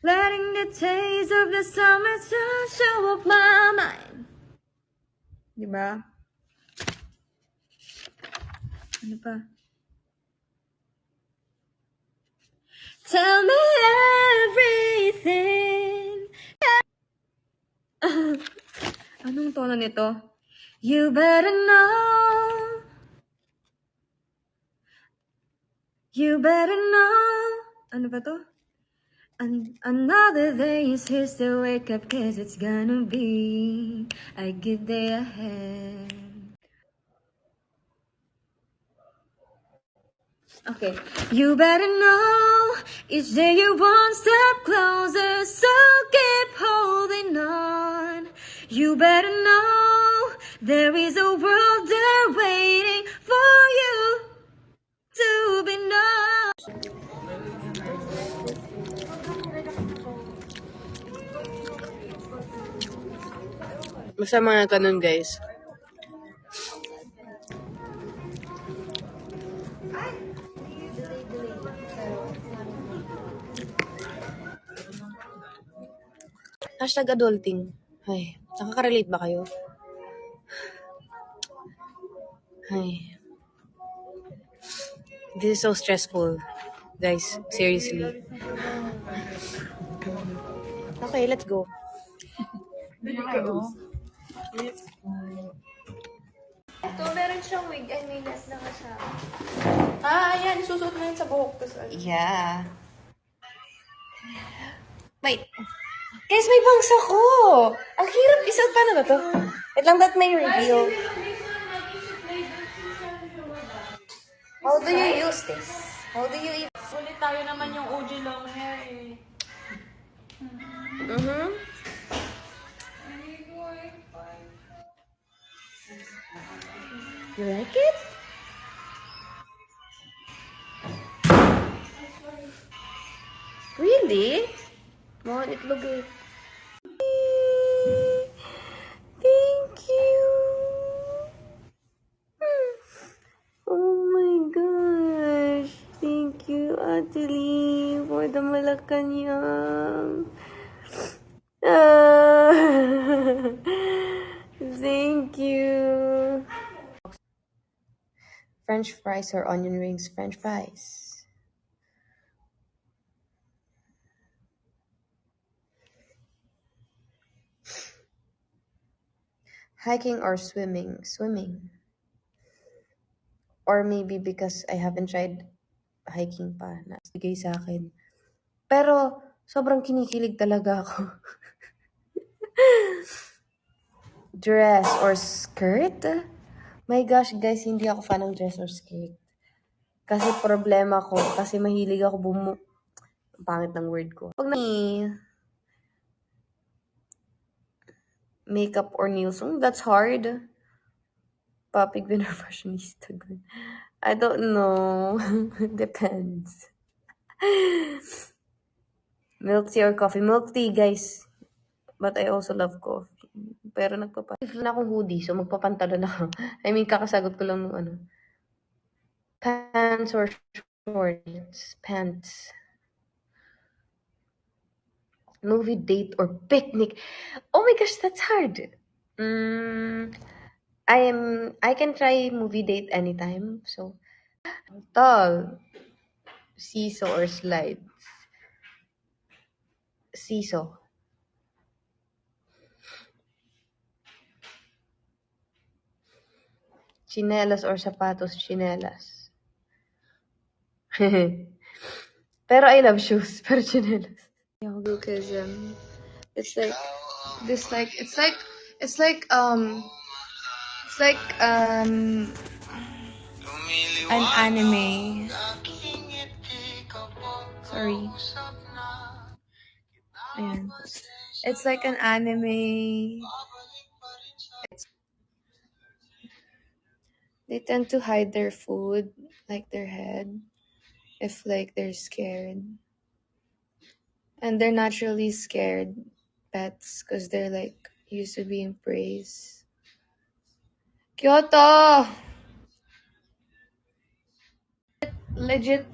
letting the taste of the summer sun show up my mind. Diba? Ano pa? Tell me everything. Anong tono nito? You better know. You better know. Ano ba to? Another day is here to wake up, cause it's gonna be a good day ahead. Okay. You better know each day you're one step closer, so keep holding on. You better know there is a world there waiting for you to be known. Basta mga ganun, guys. #adulting. Ay, nakaka-relate ba kayo? Ay. This is so stressful. Guys, seriously. Okay, let's go. Ito, meron siyang wig. Ay, may less na siya. Ayan. Susuot na yun sa buhok. Yeah. Wait. Guys, may bangs ako. Ang hirap isuot. Paano ba to? Wait lang, that may reveal. How do you use this? How do you even... Ulit tayo naman yung OG long hair eh. You like it? Really? Mohon itlog eh. Thank you. Oh my gosh. Thank you, Ate Lee, for the Malacanang. Thank you. French fries or onion rings? French fries. Hiking or swimming? Swimming. Or maybe because I haven't tried hiking pa. Nasigay sa akin. Pero, sobrang kinikilig talaga ako. Dress or skirt? My gosh, guys, hindi ako fan ng dress or skirt. Kasi problema ko, kasi mahilig ako pangit ng word ko. Pag makeup or nails, that's hard. Papig bin or fashionista. I don't know. Depends. Milk tea or coffee? Milk tea, guys. But I also love coffee. Pero nagpapantalon na akong hoodie, so magpapantalon ako. I mean, kakasagot ko lang ng ano. Pants or shorts? Pants. Movie date or picnic? Oh my gosh, that's hard. I can try movie date anytime. So, tall. Seesaw or slides? Seesaw. Chinelas or sapatos? Chinelas. Pero I love shoes. Pero chinelas. Because it's like this, it's like an anime. Sorry. Ayan. It's like an anime. They tend to hide their food, like their head, if like they're scared. And they're naturally scared pets because they're like used to being praised. Kyoto! Legit,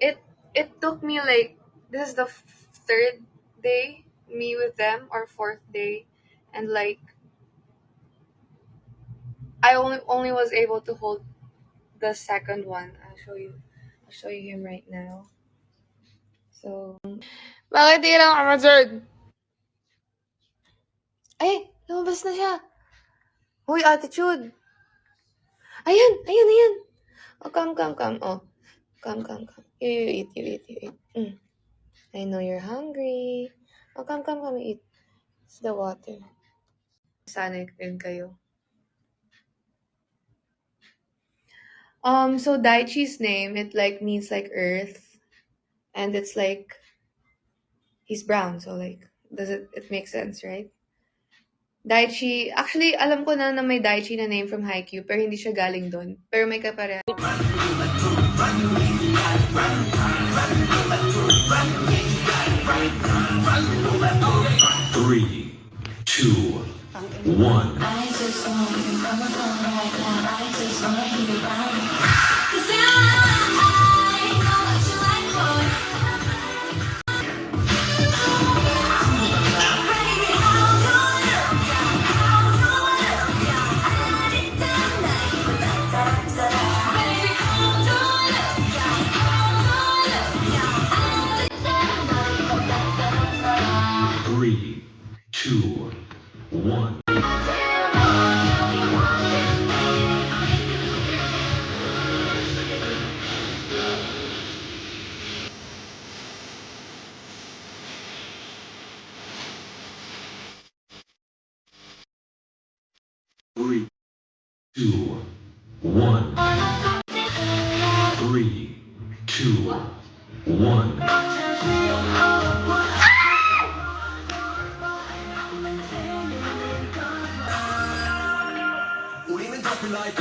it took me like this is the third day me with them, or fourth day, and like I only was able to hold the second one. I'll show you him right now. So, bakit di lang Amazon? Ay, lumabas na siya. Huy, attitude. Ayan, ayan, ayan. Oh, come, come, come. Oh, come, come, come. You eat, you eat, you eat. I know you're hungry. Oh, come, come, come, eat. It's the water. Sanay rin kayo. So Daichi's name, it like means like earth, and it's like he's brown, so like it makes sense, right? Daichi, actually alam ko na may Daichi na name from Haikyuu, pero hindi siya galing doon. Pero may kapareha. Three, two, one. I just want you from my phone right now. I just wanna hear you right now. 'Cause I know what you like, boy. Baby, how do you look? How do you look? I let it down like you that time, baby, how do you look? How do you look? I let it down like you that time. 3, 2, 1. 3, 2, 1. 3, 2, 1. 우리는 덮을 like